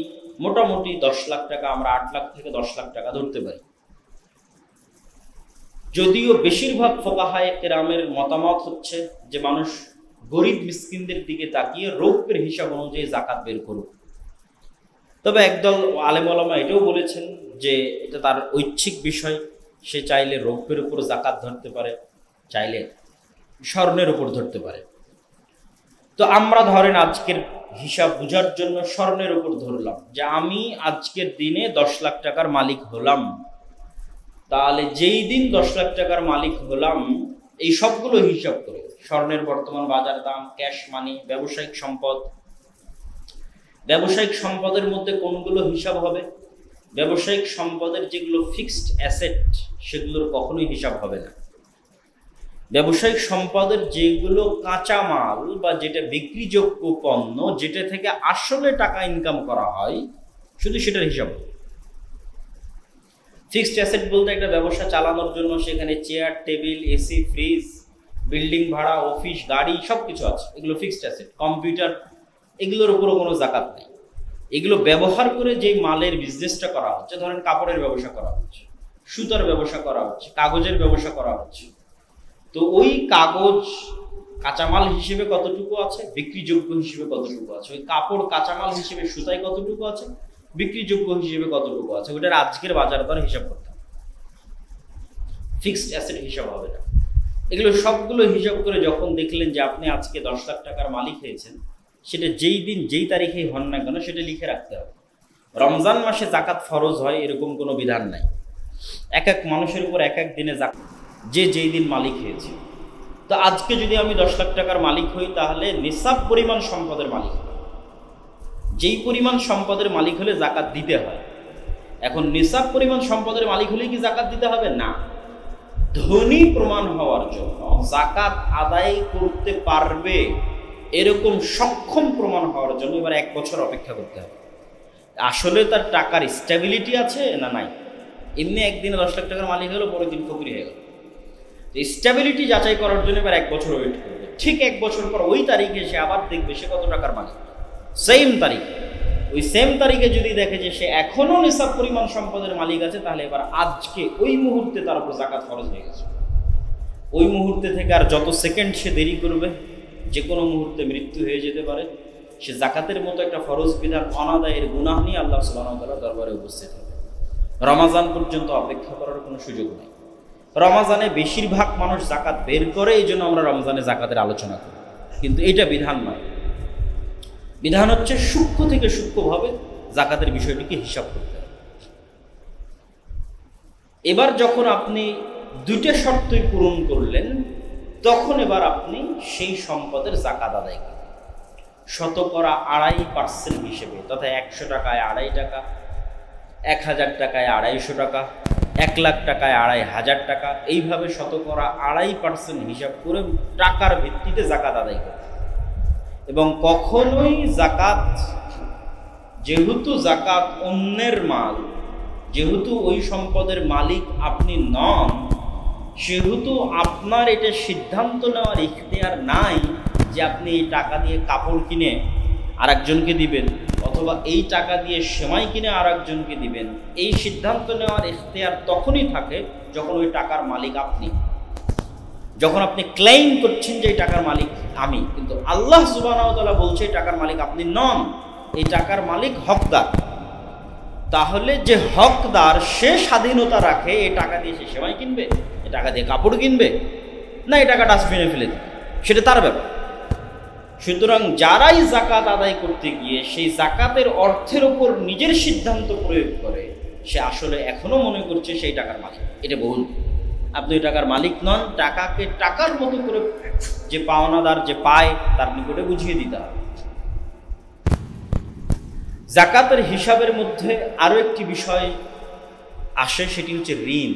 মোটামুটি ১০ লাখ টাকা, আমরা ৮ লাখ থেকে ১০ লাখ টাকা ধরতে পারি। যদিও বেশিরভাগ ফোকাহায়ে কেরামের মতামত হচ্ছে যে মানুষ গরিব মিসকিনদের দিকে তাকিয়ে রৌপ্যের হিসাব অনুযায়ী যাকাত বের করুক। তবে একদল আলেম ওলামা এটাও বলেছেন যে এটা তার ঐচ্ছিক বিষয়, সে চাইলে রৌপ্যের উপর যাকাত ধরতে পারে, চাইলে স্বর্ণের উপর ধরতে পারে। তো আমরা ধরেন আজকের হিসাব বোঝার জন্য স্বর্ণের উপর ধরলাম যে আমি আজকের দিনে ১০ লাখ টাকার মালিক হলাম। তাহলে যেই দিন ১০ লাখ টাকার মালিক হলাম, এই সবগুলো হিসাব করে স্বর্ণের বর্তমান বাজার দাম, ক্যাশ মানি, ব্যবসায়িক সম্পদ, ব্যবসায়িক সম্পদের মধ্যে কোনগুলো হিসাব হবে? ব্যবসায়িক সম্পদের যেগুলো ফিক্সড অ্যাসেট সেগুলোর কখনোই হিসাব হবে না। ব্যবসায়িক সম্পদের যেগুলো কাঁচা মাল বা যেটা বিক্রিযোগ্য পণ্য, যেটা থেকে আসলে টাকা ইনকাম করা হয়, শুধু সেটার হিসাব হবে। ফিক্সড অ্যাসেট বলতে একটা ব্যবসা চালানোর জন্য সেখানে chair, table, AC, fridge, building ভাড়া, অফিস, গাড়ি সব কিছু আছে, এগুলো ফিক্সড অ্যাসেট। কম্পিউটার, এগুলোর উপরও কোনো যাকাত নেই। এগুলো ব্যবহার করে যে মালের বিজনেসটা করা হচ্ছে, ধরেন কাপড়ের ব্যবসা করা হচ্ছে, সুতার ব্যবসা করা হচ্ছে, কাগজের ব্যবসা করা হচ্ছে, তো ওই কাগজ কাঁচামাল হিসেবে কতটুকু আছে, বিক্রিযোগ্য হিসেবে কতটুকু আছে, ওই কাপড় কাঁচামাল হিসেবে সুতায় কতটুকু আছে, বিক্রিযোগ্য হিসেবে কতটুকু আছে, ওটার আজকের বাজার দর হিসাব করতে হবে। ফিক্সড অ্যাসেট হিসাব হবে না। এগুলো সবগুলো হিসাব করে যখন দেখলেন যে আপনি আজকে ১০ লাখ টাকার মালিক হয়েছেন, সেটা যেই দিন যেই তারিখেই হন না কেন সেটা লিখে রাখতে হবে। রমজান মাসে যাকাত ফরজ হয় এরকম কোনো বিধান নাই। এক এক মানুষের উপর এক এক দিনে যাকাত, যে যেই দিন মালিক হয়েছে। তো আজকে যদি আমি ১০ লাখ টাকার মালিক হই, তাহলে নিসাব পরিমাণ সম্পদের মালিক হই। যেই পরিমাণ সম্পদের মালিক হলে যাকাত দিতে হয়। এখন নিসাব পরিমাণ সম্পদের মালিক হলে কি যাকাত দিতে হবে? না। ধনী প্রমাণ হওয়ার জন্য, যাকাত আদায় করতে পারবে এরকম সক্ষম প্রমাণ হওয়ার জন্য এবার ১ বছর অপেক্ষা করতে হবে। আসলে তার টাকার স্ট্যাবিলিটি আছে না নাই। এমনি একদিনে ১০ লাখ টাকার মালিক হলো, পরের দিন ফকির হয়ে গেল। স্ট্যাবিলিটি যাচাই করার জন্য এবার ১ বছর ওয়েট করবে। ঠিক ১ বছর পর ওই তারিখে সে আবার দেখবে সে কত টাকার মালিক। সেম তারিখে, ওই সেম তারিখে যদি দেখে যে সে এখনো নিসাব পরিমাণ সম্পদের মালিক আছে, তাহলে এবার আজকে ওই মুহূর্তে তার উপর যাকাত ফরজ হয়ে গেছে। ওই মুহূর্তে থেকে আর যত সেকেন্ড সে দেরি করবে, যে কোনো মুহূর্তে মৃত্যু হয়ে যেতে পারে। সে যাকাতের মতো একটা ফরজ বিধান অনাদায়ের গুনাহ নিয়ে আল্লাহ সুবহানাহু ওয়া তাআলার দরবারে উপস্থিত হবে। রমাজান পর্যন্ত অপেক্ষা করার কোনো সুযোগ নেই। রমাজানে বেশিরভাগ মানুষ যাকাত বের করে, এই জন্য আমরা রমজানে যাকাতের আলোচনা করি, কিন্তু এটা বিধান নয়। বিধান হচ্ছে সূক্ষ্ম থেকে সূক্ষ্মভাবে যাকাতের বিষয়টিকে হিসাব করতে হবে। এবার যখন আপনি দুইটা শর্তই পূরণ করলেন, তখন এবার আপনি সেই সম্পদের জাকাত আদায় করবেন শতকরা 2.5% হিসেবে, তথা 100 টাকায় 2.5 টাকা, 1000 টাকায় 250 টাকা, 1 লাখ টাকায় 2500 টাকা, এইভাবে শতকরা 2.5% হিসাব করে টাকার ভিত্তিতে জাকাত আদায় করবেন। এবং কখনোই জাকাত, যেহেতু জাকাত অন্যের মাল, যেহেতু ওই সম্পদের মালিক আপনি নন, সেহেতু আপনার এটা সিদ্ধান্ত নেওয়ার ইখতিয়ার নাই যে আপনি এই টাকা দিয়ে কাপড় কিনে আরেকজনকে দিবেন, অথবা এই টাকা দিয়ে সেমাই কিনে আরেকজনকে দিবেন। এই সিদ্ধান্ত নেওয়ার ইখতিয়ার তখনই থাকে যখন ওই টাকার মালিক আপনি, যখন আপনি ক্লেইম করছেন যে এই টাকার মালিক আমি, কিন্তু আল্লাহ সুবহানাহু ওয়া তাআলা বলছে এই টাকার মালিক আপনি নন, এই টাকার মালিক হকদার। তাহলে যে হকদার সে স্বাধীনতা রাখে এই টাকা দিয়ে সে সেমাই কিনবে, এই টাকা দিয়ে কাপড় কিনবে, না এই টাকা ডাস্টবিনে ফেলে দেবে, সেটা তার ব্যাপার। সুতরাং যারাই জাকাত আদায় করতে গিয়ে সেই জাকাতের অর্থের ওপর নিজের সিদ্ধান্ত প্রয়োগ করে, সে আসলে এখনো মনে করছে সেই টাকার মালিক। এটা ভুল। আপনি ওই টাকার মালিক নন। টাকাকে টাকার মতো করে যে পাওনাদার যে পায় তার নিকটে বুঝিয়ে দিতে হবে। জাকাতের হিসাবের মধ্যে আরও একটি বিষয় আসে, সেটি হচ্ছে ঋণ।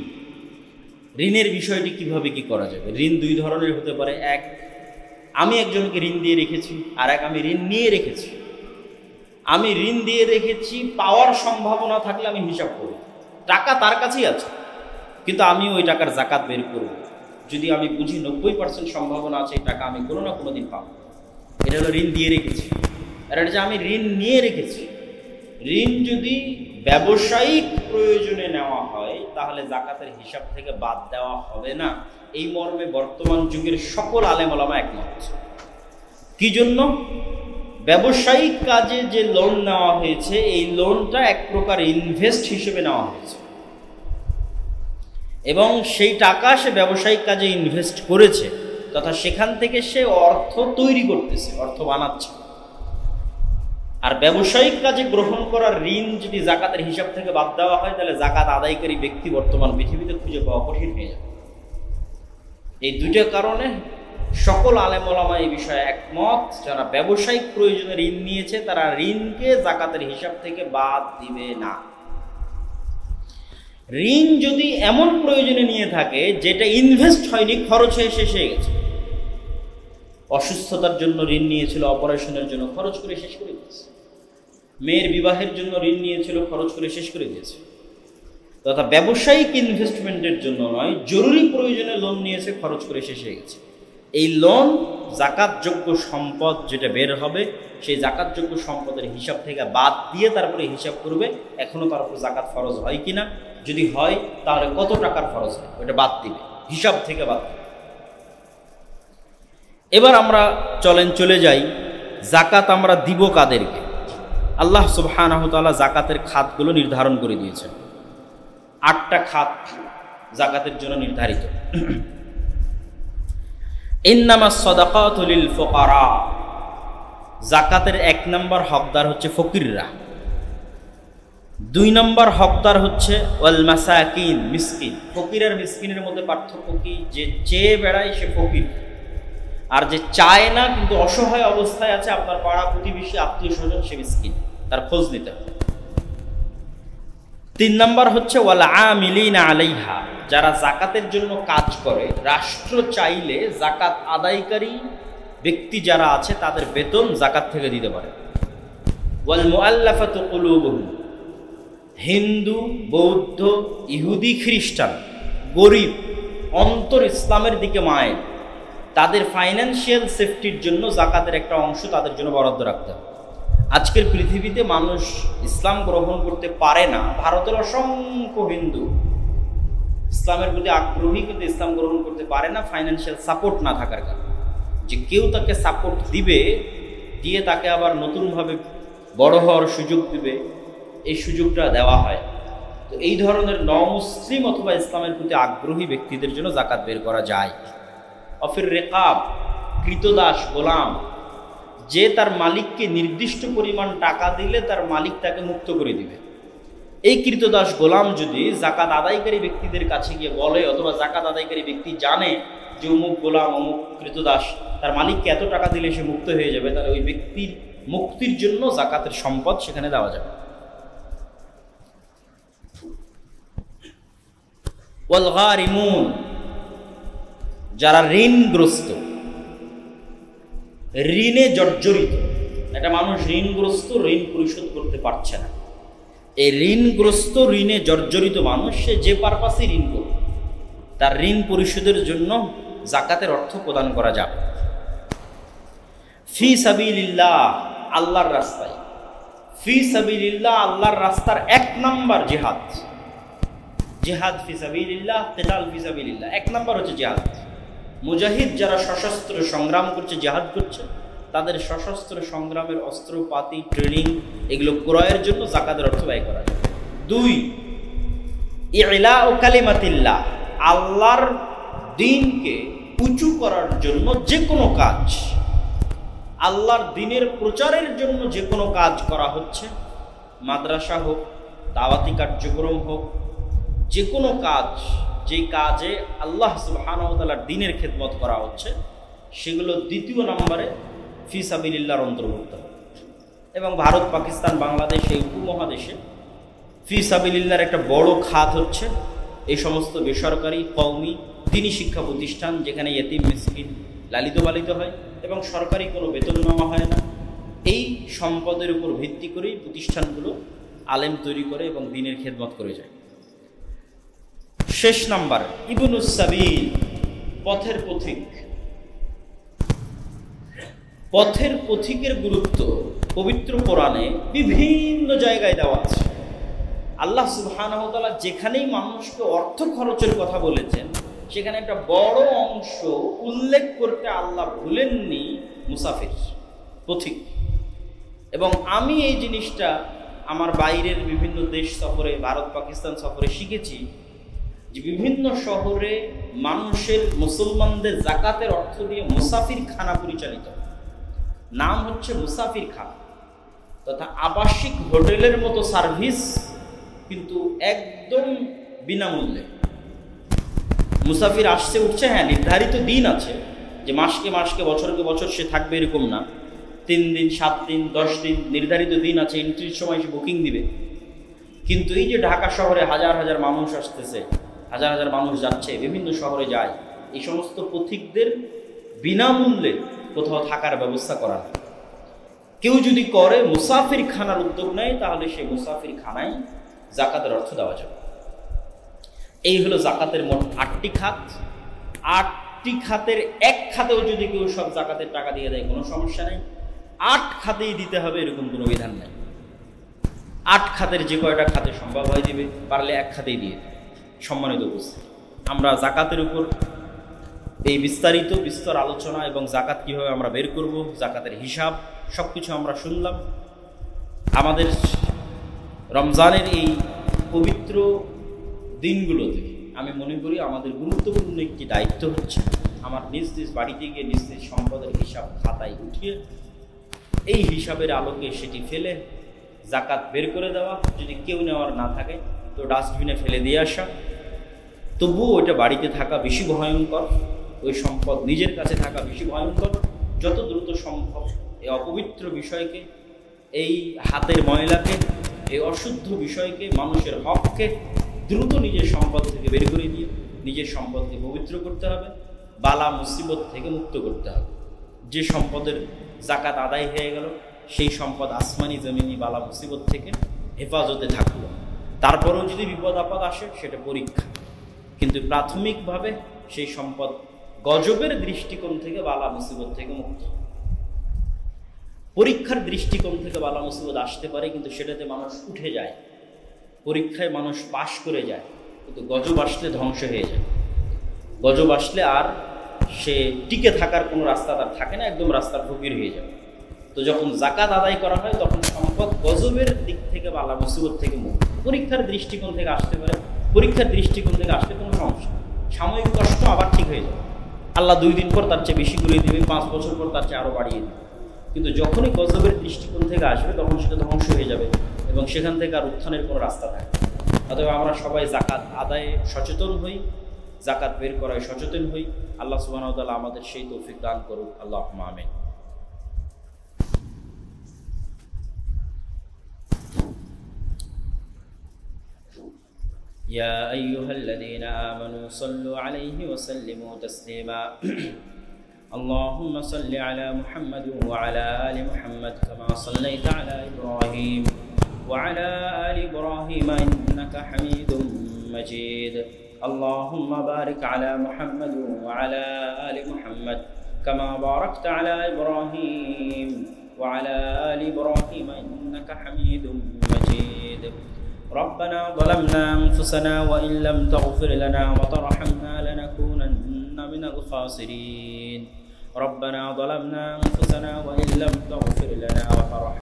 ঋণের বিষয়টি কিভাবে কি করা যাবে? ঋণ দুই ধরনের হতে পারে। এক, আমি একজনকে ঋণ দিয়ে রেখেছি, আর এক আমি ঋণ নিয়ে রেখেছি। আমি ঋণ দিয়ে রেখেছি, পাওয়ার সম্ভাবনা থাকলে আমি হিসাব করি, টাকা তার কাছেই আছে, কিন্তু আমি ওই টাকার জাকাত বের করব যদি আমি বুঝি 90% সম্ভাবনা আছে এই টাকা আমি কোনো না কোনো দিন পাবো। এটা হলো ঋণ দিয়ে রেখেছি। আর এটা যে আমি ঋণ নিয়ে রেখেছি, ঋণ যদি ব্যবসায়িক প্রয়োজনে নেওয়া হয় তাহলে জাকাতের হিসাব থেকে বাদ দেওয়া হবে না। এই মর্মে বর্তমান যুগের সকল আলেম ওলামা একমত। কি জন্য? ব্যবসায়িক কাজে যে লোন নেওয়া হয়েছে, এই লোনটা এক প্রকার ইনভেস্ট হিসেবে নেওয়া হয়েছে, এবং সেই টাকা সে ব্যবসায়িক কাজে ইনভেস্ট করেছে, তথা সেখান থেকে সে অর্থ তৈরি করতেছে, অর্থ বানাচ্ছে। আর ব্যবসায়িক কাজে গ্রহণ করার ঋণ যদি জাকাতের হিসাব থেকে বাদ দেওয়া হয়, তাহলে জাকাত আদায়কারী ব্যক্তি বর্তমান পৃথিবীতে খুঁজে পাওয়া কঠিন হয়ে যাবে। এই দুইটা কারণে সকল আলেম ওলামা এই বিষয়ে একমত, যারা ব্যবসায়িক প্রয়োজনে ঋণ নিয়েছে তারা ঋণকে জাকাতের হিসাব থেকে বাদ দিবে না। ঋণ যদি এমন প্রয়োজনে নিয়ে থাকে যেটা ইনভেস্ট হয়নি, খরচ হয়ে শেষ হয়ে গেছে, অসুস্থতার জন্য ঋণ নিয়েছিল, অপারেশনের জন্য খরচ করে শেষ করে দিয়েছে, মেয়ের বিবাহের জন্য ঋণ নিয়েছিল, খরচ করে শেষ করে দিয়েছে, তথা ব্যবসায়িক ইনভেস্টমেন্টের জন্য নয়, জরুরি প্রয়োজনে লোন নিয়েছে, খরচ করে শেষ হয়ে গেছে, এই লোন জাকাতযোগ্য সম্পদ যেটা বের হবে, সেই জাকাতযোগ্য সম্পদের হিসাব থেকে বাদ দিয়ে তারপরে হিসাব করবে এখনো তার উপর জাকাত ফরজ হয় কিনা। যদি হয় তাহলে কত টাকার ফরজ হয় ওটা বাদ দিবে, হিসাব থেকে বাদ দিবে। এবার আমরা চলে যাই, জাকাত আমরা দিব কাদেরকে? আল্লাহ সুবহানাহু ওয়া তাআলা জাকাতের খাতগুলো নির্ধারণ করে দিয়েছেন। 8টা খাত জাকাতের জন্য নির্ধারিত। ইন্নামাস সাদাকাতু লিল ফুকারা, জাকাতের 1 নম্বর হকদার হচ্ছে ফকিররা। 2 নম্বর হকদার হচ্ছে ওয়াল মাসাকিন, মিসকিন। ফকির আর মিসকিনের মধ্যে পার্থক্য কি? যে চেয়ে বেড়ায় সে ফকির, আর যে চায় না কিন্তু অসহায় অবস্থায় আছে, আপনার পাড়া প্রতিবেশী আত্মীয় স্বজন, সে মিসকিন, তার খোঁজ নিতে হবে। 3 নম্বর হচ্ছে ওয়াল আমিলিনা আলাইহা, যারা জাকাতের জন্য কাজ করে। রাষ্ট্র চাইলে জাকাত আদায়কারী ব্যক্তি যারা আছে তাদের বেতন জাকাত থেকে দিতে পারে। ওয়াল মুআল্লাফাতু কুলুবুহুম, হিন্দু, বৌদ্ধ, ইহুদি, খ্রিস্টান, গরিব, অন্তর ইসলামের দিকে মায়ের, তাদের ফাইন্যান্সিয়াল সেফটির জন্য জাকাতের একটা অংশ তাদের জন্য বরাদ্দ রাখতে হবে। আজকের পৃথিবীতে মানুষ ইসলাম গ্রহণ করতে পারে না। ভারতের অসংখ্য হিন্দু ইসলামের প্রতি আগ্রহী, কিন্তু ইসলাম গ্রহণ করতে পারে না ফাইন্যান্সিয়াল সাপোর্ট না থাকার কারণে। যে কেউ তাকে সাপোর্ট দিবে, দিয়ে তাকে আবার নতুনভাবে বড় হওয়ার সুযোগ দিবে, এই সুযোগটা দেওয়া হয়। তো এই ধরনের নমুসলিম অথবা ইসলামের প্রতি আগ্রহী ব্যক্তিদের জন্য জাকাত বের করা যায়। অফির রেকাব, কৃতদাস, গোলাম, যে তার মালিককে নির্দিষ্ট পরিমাণ টাকা দিলে তার মালিক তাকে মুক্ত করে দিবে, এই কৃতদাস গোলাম যদি জাকাত আদায়কারী ব্যক্তিদের কাছে গিয়ে বলে, অথবা জাকাত আদায়কারী ব্যক্তি জানে যে অমুক গোলাম অমুক কৃতদাস তার মালিককে এত টাকা দিলে সে মুক্ত হয়ে যাবে, তাহলে ওই ব্যক্তির মুক্তির জন্য জাকাতের সম্পদ সেখানে দেওয়া যাবে। ওয়াল গারিমুন, যারা ঋণগ্রস্ত, ঋণে জর্জরিত, একটা মানুষ ঋণগ্রস্ত, ঋণ পরিশোধ করতে পারছে না, এই ঋণগ্রস্ত ঋণে জর্জরিত মানুষ সে যে পারপাসে ঋণ করবে তার ঋণ পরিশোধের জন্য জাকাতের অর্থ প্রদান করা যাবে। ফি সাবিলিল্লাহ, আল্লাহর রাস্তায়। ফি সাবিলিল্লাহ, আল্লাহর রাস্তার 1 নাম্বার জিহাদ। জিহাদ ফি সাবিলিল্লাহ, কিতাল ফি সাবিলিল্লাহ, 1 নাম্বার হচ্ছে জিহাদ। মুজাহিদ যারা সশস্ত্র সংগ্রাম করছে, জিহাদ করছে, তাদের সশস্ত্র সংগ্রামের অস্ত্রপাতি, ট্রেনিং এগুলো ক্রয়ের জন্য জাকাতের অর্থ ব্যয় করা যায়। 2, ইলাউ কালিমাতিল্লাহ, আল্লাহর দ্বীনকে উঁচু করার জন্য যে কোনো কাজ, আল্লাহর দ্বীনের প্রচারের জন্য যে কোনো কাজ করা হচ্ছে, মাদ্রাসা হোক, দাওয়াতি কার্যক্রম হোক, যে কোনো কাজ, যে কাজে আল্লাহ সুবহানাহু ওয়া তাআলার দ্বীনের খেদমত করা হচ্ছে, সেগুলো 2 নম্বরে ফি সাবিলিল্লাহর অন্তর্ভুক্ত। এবং ভারত, পাকিস্তান, বাংলাদেশ এই উপমহাদেশে ফি সাবিলিল্লাহর একটা বড় খাত হচ্ছে এই সমস্ত বেসরকারি কওমি দ্বীনি শিক্ষা প্রতিষ্ঠান, যেখানে ইয়েতিম মিসকিন লালিত পালিত হয় এবং সরকারি কোনো বেতন নেওয়া হয় না। এই সম্পদের উপর ভিত্তি করেই প্রতিষ্ঠানগুলো আলেম তৈরি করে এবং দ্বীনের খেদমত করে যায়। শেষ নাম্বার, ইবনুস সাবিল, পথের পথিক। পথের পথিকের গুরুত্ব পবিত্র কোরআনে বিভিন্ন জায়গায় দেওয়া আছে। আল্লাহ সুবহানাহু ওয়া তাআলা যেখানেই মানুষকে অর্থ খরচের কথা বলেছেন, সেখানে একটা বড় অংশ উল্লেখ করতে আল্লাহ ভুলেননি মুসাফির, পথিক। এবং আমি এই জিনিসটা আমার বাইরের বিভিন্ন দেশ সফরে, ভারত পাকিস্তান সফরে শিখেছি যে বিভিন্ন শহরে মানুষের, মুসলমানদের জাকাতের অর্থ দিয়ে মুসাফির খানা পরিচালিত, নাম হচ্ছে মুসাফির খানা, তথা আবাসিক হোটেলের মতো সার্ভিস, কিন্তু একদম বিনামূল্যে। মুসাফির আসছে উঠছে, হ্যাঁ নির্ধারিত দিন আছে যে মাসকে মাসকে বছরকে বছর সে থাকবে এরকম না, 3 দিন 7 দিন 10 দিন নির্ধারিত দিন আছে, এন্ট্রির সময় সে বুকিং দিবে। কিন্তু এই যে ঢাকা শহরে হাজার হাজার মানুষ আসতেছে, হাজার হাজার মানুষ যাচ্ছে, বিভিন্ন শহরে যায়, এই সমস্ত পথিকদের বিনামূল্যে কোথাও থাকার ব্যবস্থা করা হয়। কেউ যদি করে মুসাফির খানার উদ্যোগ নেয়, তাহলে সেই মুসাফির খানায় জাকাতের অর্থ দেওয়া যাবে। এই হলো জাকাতের মোট 8টি খাত। 8টি খাতের 1 খাতেও যদি কেউ সব জাকাতের টাকা দিয়ে দেয় কোনো সমস্যা নেই, 8 খাতেই দিতে হবে এরকম কোনো বিধান নেই। 8 খাতের যে কয়টা খাতে সম্ভব হয় দিবে, পারলে 1 খাতেই দিয়ে দেবে। সম্মানিত উপস্থিতি, আমরা জাকাতের উপর এই বিস্তর আলোচনা এবং জাকাত কীভাবে আমরা বের করব, জাকাতের হিসাব, সব কিছু আমরা শুনলাম। আমাদের রমজানের এই পবিত্র দিনগুলোতে আমি মনে করি আমাদের গুরুত্বপূর্ণ একটি দায়িত্ব হচ্ছে আমার নিজ নিজ বাড়িতে গিয়ে নিজ নিজ সম্পদের হিসাব খাতায় উঠিয়ে এই হিসাবের আলোকে সেটি ফেলে জাকাত বের করে দেওয়া। যদি কেউ নেওয়ার না থাকে তো ডাস্টবিনে ফেলে দিয়ে আসা। তবুও ওইটা বাড়িতে থাকা বেশি ভয়ঙ্কর, ওই সম্পদ নিজের কাছে থাকা বেশি ভয়ঙ্কর। যত দ্রুত সম্ভব এই অপবিত্র বিষয়কে, এই হাতের ময়লাকে, এই অশুদ্ধ বিষয়কে, মানুষের হককে দ্রুত নিজের সম্পদ থেকে বের করে দিয়ে নিজের সম্পদকে পবিত্র করতে হবে, বালা মুসিবত থেকে মুক্ত করতে হবে। যে সম্পদের জাকাত আদায় হয়ে গেল সেই সম্পদ আসমানি জমিনি বালা মুসিবত থেকে হেফাজতে থাকলো। তারপরেও যদি বিপদ আপদ আসে সেটা পরীক্ষা, কিন্তু প্রাথমিকভাবে সেই সম্পদ গজবের দৃষ্টিকোণ থেকে বালা মুসিবত থেকে মুক্ত। পরীক্ষার দৃষ্টিকোণ থেকে বালা মুসিবত আসতে পারে, কিন্তু সেটাতে মানুষ উঠে যায়, পরীক্ষায় মানুষ পাশ করে যায়, কিন্তু গজব আসলে ধ্বংস হয়ে যায়। গজব আসলে আর সে টিকে থাকার কোনো রাস্তা তার থাকে না, একদম রাস্তার ফকির হয়ে যাবে। তো যখন জাকাত আদায় করা হয় তখন সম্পদ গজবের দিক থেকে বালা মুসিবত থেকে মুক্ত। পরীক্ষার দৃষ্টিকোণ থেকে আসতে পারে, পরীক্ষার দৃষ্টিকোণ থেকে আসলে কোনো সমস্যা, সাময়িক কষ্ট আবার ঠিক হয়ে যাবে। আল্লাহ 2 দিন পর তার চেয়ে বেশি করে দিবে, 5 বছর পর তার চেয়ে আরও বাড়িয়ে দেবে। কিন্তু যখনই গজবের দৃষ্টিকোণ থেকে আসবে তখন সেটা ধ্বংস হয়ে যাবে এবং সেখান থেকে আর উত্থানের কোনো রাস্তা থাকে। অতএব আমরা সবাই জাকাত আদায়ে সচেতন হই, জাকাত বের করায় সচেতন হই। আল্লাহ সুবহানাহু ওয়া তাআলা আমাদের সেই তৌফিক দান করুক। আল্লাহুম্মা আমিন। يا أيها الذين آمنوا صلوا عليه وسلموا تسليما اللهم صل على محمد وعلى آل محمد كما صليت على إبراهيم وعلى آل إبراهيم إنك حميد مجيد اللهم بارك على محمد وعلى آل محمد كما باركت على إبراهيم وعلى آل إبراهيم إنك حميد مجيد ربنا ظلمنا أنفسنا وإن لم تغفر لنا وترحمنا لنكونن من الخاسرين ربنا ظلمنا أنفسنا وإن لم تغفر لنا وترحمنا